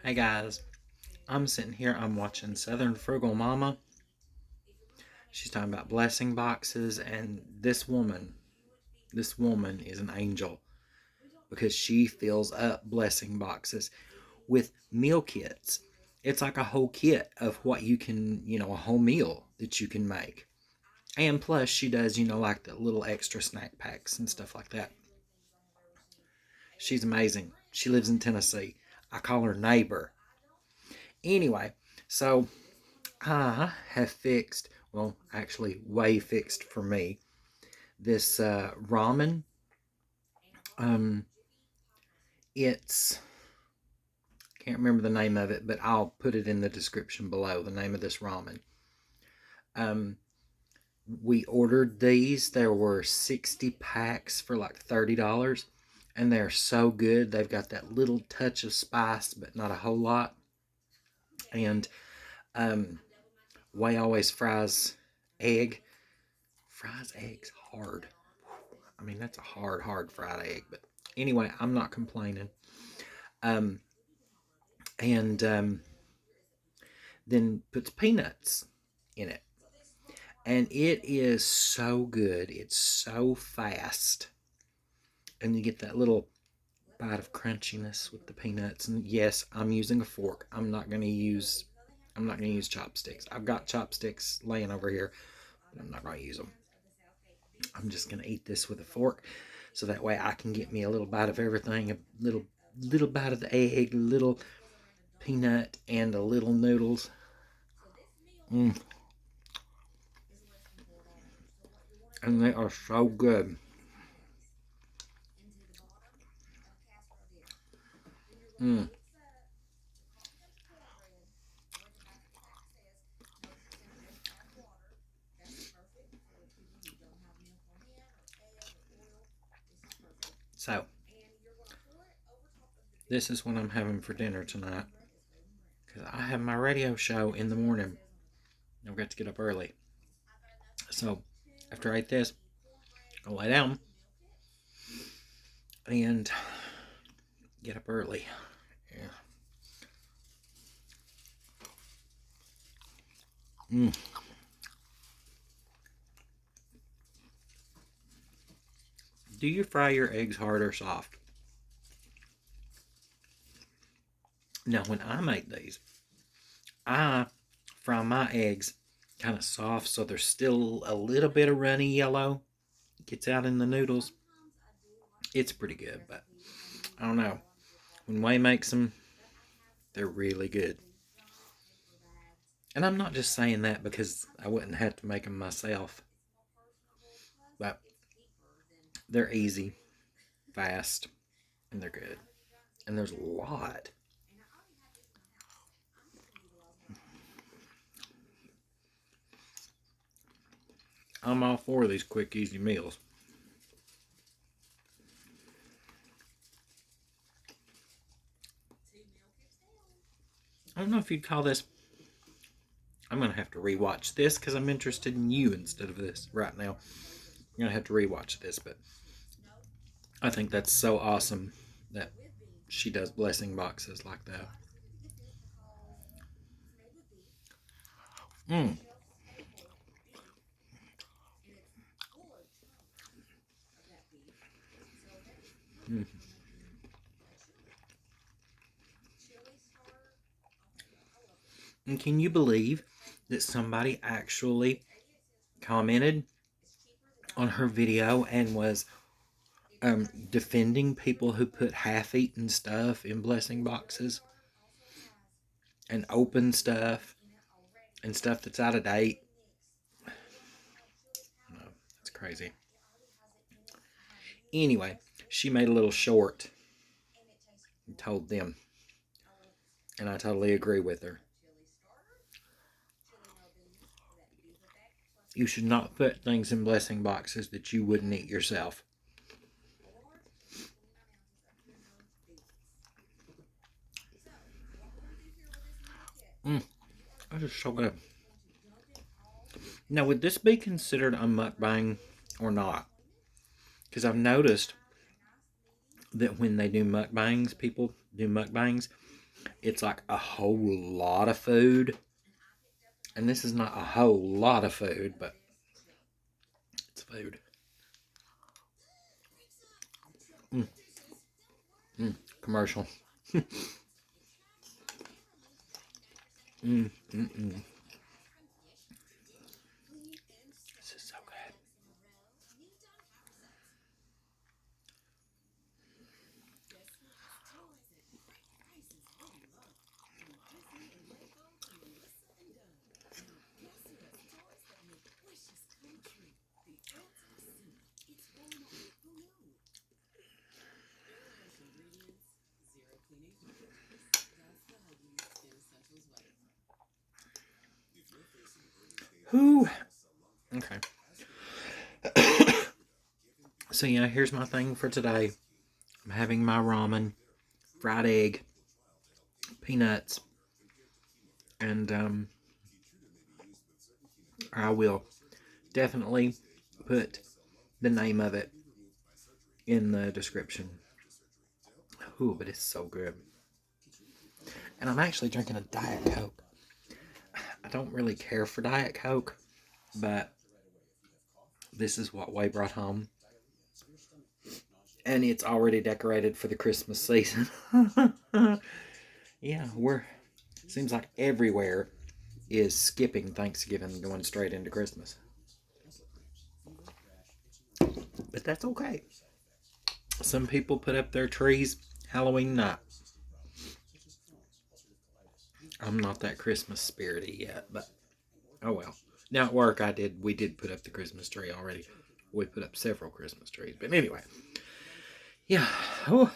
Hey guys, I'm sitting here, I'm watching Southern Frugal Mama. She's talking about blessing boxes, and this woman is an angel because she fills up blessing boxes with meal kits. It's like a whole kit of what you can, a whole meal that you can make. And plus, she does, like the little extra snack packs and stuff like that. She's amazing. She lives in Tennessee. I call her neighbor. Anyway, so I have fixed, well, actually, way fixed for me, this ramen. Um, it's, can't remember the name of it, but I'll put it in the description below, the name of this ramen. Um, we ordered these. There were 60 packs for like $30, and they're so good. They've got that little touch of spice, but not a whole lot. And um, Way always egg. Fries eggs hard. I mean, that's a hard fried egg. But anyway, I'm not complaining. Um, and Then puts peanuts in it. And it is so good. It's so fast. And you get that little bite of crunchiness with the peanuts. And yes, I'm using a fork. I'm not gonna use chopsticks. I've got chopsticks laying over here, but I'm not gonna use them. I'm just gonna eat this with a fork, so that way I can get me a little bite of everything, a little bite of the egg, a little peanut, and a little noodles. Mm. And they are so good. Mm. So, this is what I'm having for dinner tonight. Because I have my radio show in the morning. I've got to get up early. So, after I eat this, I'll lay down and get up early. Yeah. Mm. Do you fry your eggs hard or soft? Now, when I make these, I fry my eggs kind of soft so there's still a little bit of runny yellow. It gets out in the noodles. It's pretty good, but I don't know. When Way makes them, they're really good. And I'm not just saying that because I wouldn't have to make them myself, but they're easy, fast, and they're good. And there's a lot. I'm all for these quick, easy meals. I don't know if you'd call this. I'm going to have to rewatch this because I'm interested in you instead of this right now. I'm going to have to rewatch this, but I think that's so awesome that she does blessing boxes like that. Mm. Mm. And can you believe that somebody actually commented on her video and was defending people who put half-eaten stuff in blessing boxes and open stuff and stuff that's out of date? No, that's crazy. Anyway, she made a little short and told them, and I totally agree with her. You should not put things in blessing boxes that you wouldn't eat yourself. Mm, that is so good. Now, would this be considered a mukbang or not? Because I've noticed that when they do mukbangs, people do mukbangs, It's like a whole lot of food. And this is not a whole lot of food, but it's food. Mm, commercial. Mm, mm, mm. This is so good. Whew. Okay. So yeah, here's my thing for today. I'm having my ramen, fried egg, peanuts, and I will definitely put the name of it in the description. Ooh, but it's so good. And I'm actually drinking a Diet Coke. I don't really care for Diet Coke, but this is what Way brought home. And it's already decorated for the Christmas season. Yeah, seems like everywhere is skipping Thanksgiving and going straight into Christmas. But that's okay. Some people put up their trees Halloween night. I'm not that Christmas spirity yet, but oh well. Now at work we did put up the Christmas tree already. We put up several Christmas trees. But anyway. Yeah. Oh.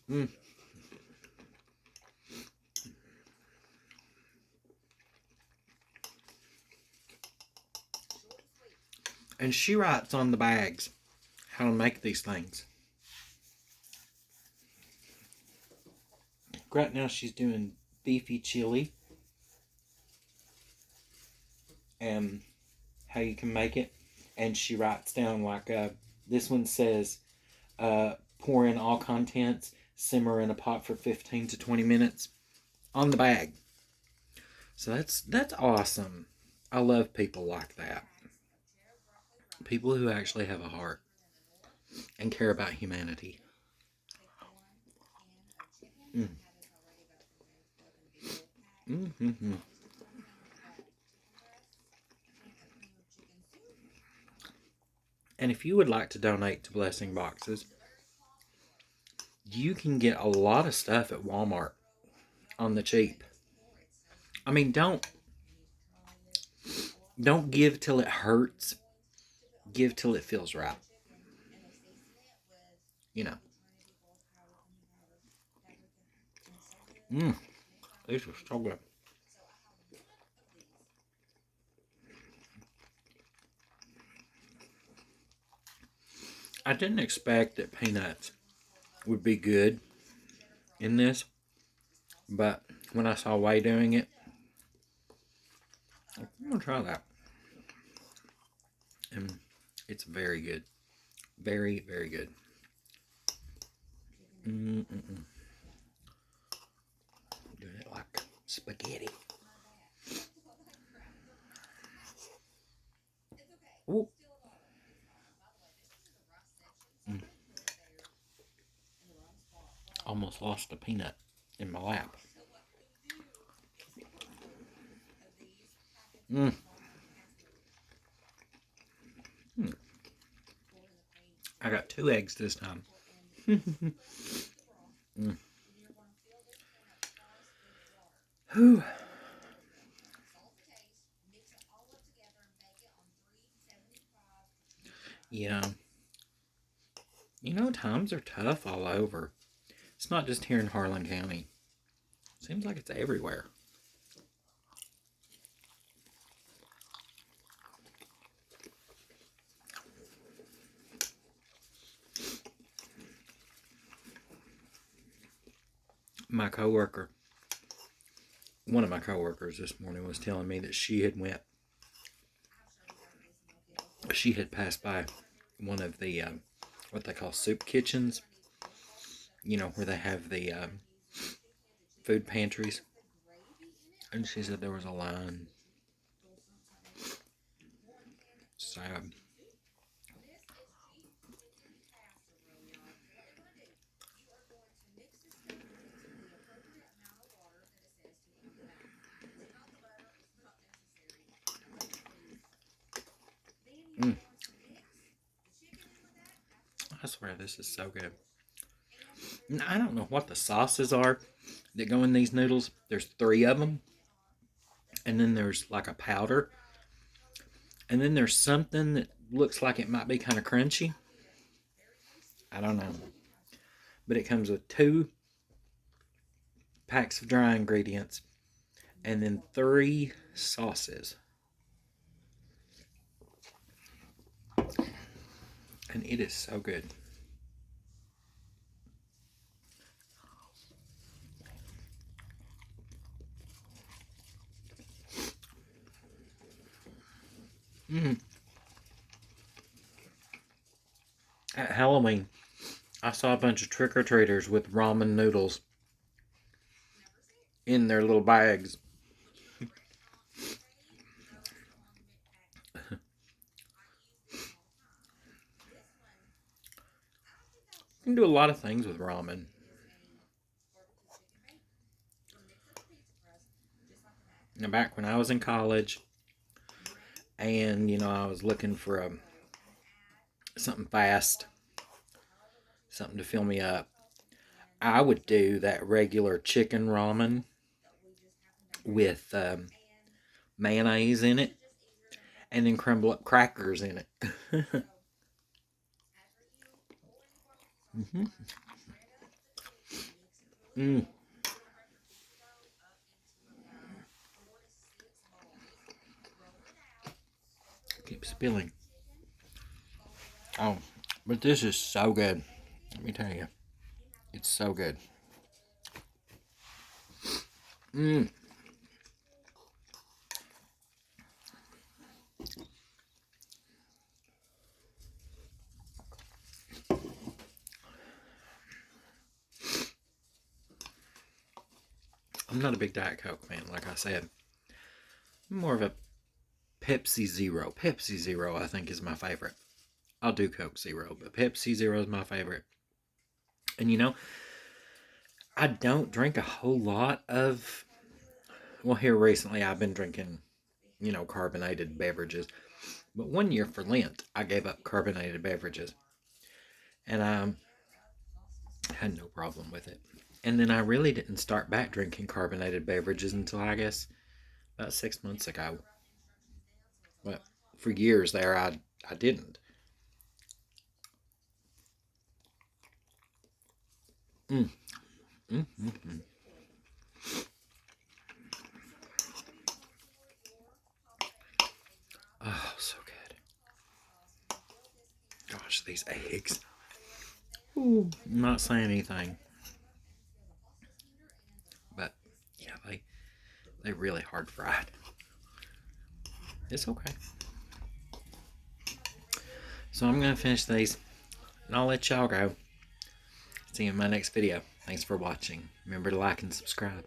Mm. And she writes on the bags how to make these things. Right now she's doing beefy chili and how you can make it. And she writes down like this one says pour in all contents, simmer in a pot for 15 to 20 minutes on the bag. So that's awesome. I love people like that. People who actually have a heart and care about humanity. Mm. Mm-hmm. And if you would like to donate to Blessing Boxes, you can get a lot of stuff at Walmart on the cheap. I mean, don't give till it hurts. Give till it feels right. You know. Mmm. These are so good. I didn't expect that peanuts would be good in this, but when I saw Way doing it, I'm gonna try that. And it's very good. Very, very good. Mm-mm-mm. Doing it like spaghetti. Ooh. Mm. Almost lost a peanut in my lap. Mm. Mm. I got 2 eggs this time. Mm. Whew. Yeah. Times are tough all over. It's not just here in Harlan County. Seems like it's everywhere. My coworker, one of my coworkers this morning was telling me that she had passed by one of the what they call soup kitchens. You know, where they have the food pantries. And she said there was a line. Sad. Mm. I swear this is so good. And I don't know what the sauces are that go in these noodles. There's 3 of them. And then there's like a powder. And then there's something that looks like it might be kind of crunchy. I don't know. But it comes with 2 packs of dry ingredients and then 3 sauces. And it is so good. Mm. At Halloween, I saw a bunch of trick-or-treaters with ramen noodles in their little bags. You can do a lot of things with ramen. Now, back when I was in college, and I was looking for something fast, something to fill me up, I would do that regular chicken ramen with mayonnaise in it, and then crumble up crackers in it. Mm-hmm. Mm. Keep spilling. Oh, but this is so good. Let me tell you, it's so good. Mm. I'm not a big Diet Coke fan, like I said. I'm more of a Pepsi Zero. Pepsi Zero, I think, is my favorite. I'll do Coke Zero, but Pepsi Zero is my favorite. And I don't drink a whole lot of. Well, here recently I've been drinking, carbonated beverages. But one year for Lent, I gave up carbonated beverages. And I had no problem with it. And then I really didn't start back drinking carbonated beverages until I guess about 6 months ago. But for years there, I didn't. Mm, mm, mm, mm. Oh, so good. Gosh, these eggs. Ooh, I'm not saying anything. But yeah, they really hard fried. It's okay. So I'm gonna finish these, and I'll let y'all go. See you in my next video. Thanks for watching. Remember to like and subscribe.